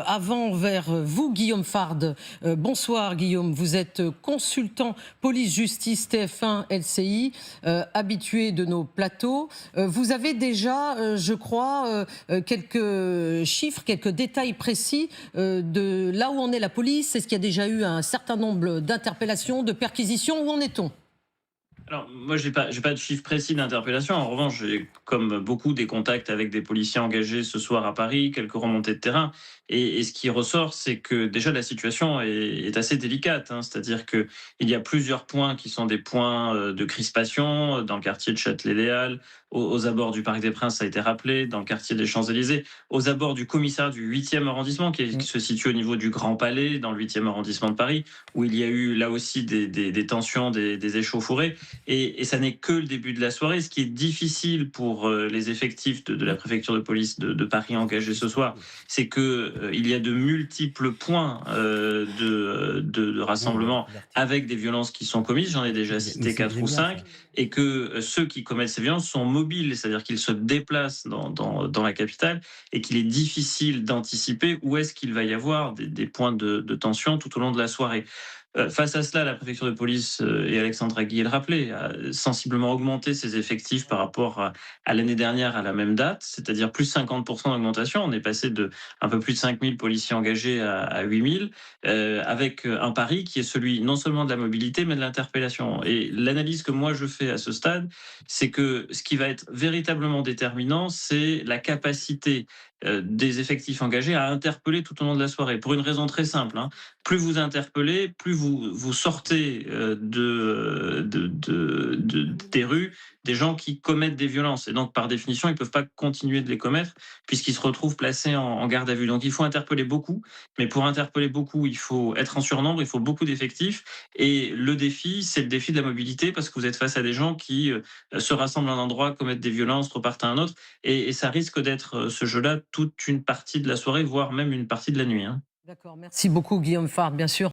avant vers vous, Guillaume Fard. Bonsoir Guillaume, vous êtes consultant police-justice TF1 LCI, habitué de nos plateaux. Vous avez déjà, je crois, quelques chiffres, quelques détails précis de là où en est la police. Est-ce qu'il y a déjà eu un certain nombre d'interpellations, de perquisitions? Où en est-on? Alors, moi, j'ai pas de chiffre précis d'interpellation. En revanche, j'ai, comme beaucoup, des contacts avec des policiers engagés ce soir à Paris, quelques remontées de terrain. Et ce qui ressort, c'est que déjà la situation est assez délicate, hein. C'est-à-dire que il y a plusieurs points qui sont des points de crispation dans le quartier de Châtelet-Léal, aux abords du Parc des Princes, ça a été rappelé, dans le quartier des Champs-Élysées, aux abords du commissariat du 8e arrondissement, qui se situe au niveau du Grand Palais, dans le 8e arrondissement de Paris, où il y a eu là aussi des tensions, des échauffourées. Et ça n'est que le début de la soirée. Ce qui est difficile pour les effectifs de la préfecture de police de Paris engagés ce soir, c'est que il y a de multiples points de rassemblement avec des violences qui sont commises. J'en ai déjà cité 4 ou 5, et que ceux qui commettent ces violences sont mobiles, c'est-à-dire qu'ils se déplacent dans la capitale, et qu'il est difficile d'anticiper où est-ce qu'il va y avoir des points de tension tout au long de la soirée. Face à cela, la préfecture de police, et Alexandra Guillet le rappelait, a sensiblement augmenté ses effectifs par rapport à l'année dernière à la même date, c'est-à-dire plus 50% d'augmentation. On est passé de un peu plus de 5000 policiers engagés à 8000, avec un pari qui est celui non seulement de la mobilité, mais de l'interpellation. Et l'analyse que moi je fais à ce stade, c'est que ce qui va être véritablement déterminant, c'est la capacité des effectifs engagés à interpeller tout au long de la soirée, pour une raison très simple, hein. Plus vous interpellez, plus vous sortez des rues des gens qui commettent des violences. Et donc, par définition, ils ne peuvent pas continuer de les commettre puisqu'ils se retrouvent placés en garde à vue. Donc, il faut interpeller beaucoup. Mais pour interpeller beaucoup, il faut être en surnombre, il faut beaucoup d'effectifs. Et le défi, c'est le défi de la mobilité, parce que vous êtes face à des gens qui se rassemblent à un endroit, commettent des violences, repartent à un autre. Et ça risque d'être ce jeu-là toute une partie de la soirée, voire même une partie de la nuit, hein. D'accord, merci beaucoup Guillaume Fard, bien sûr.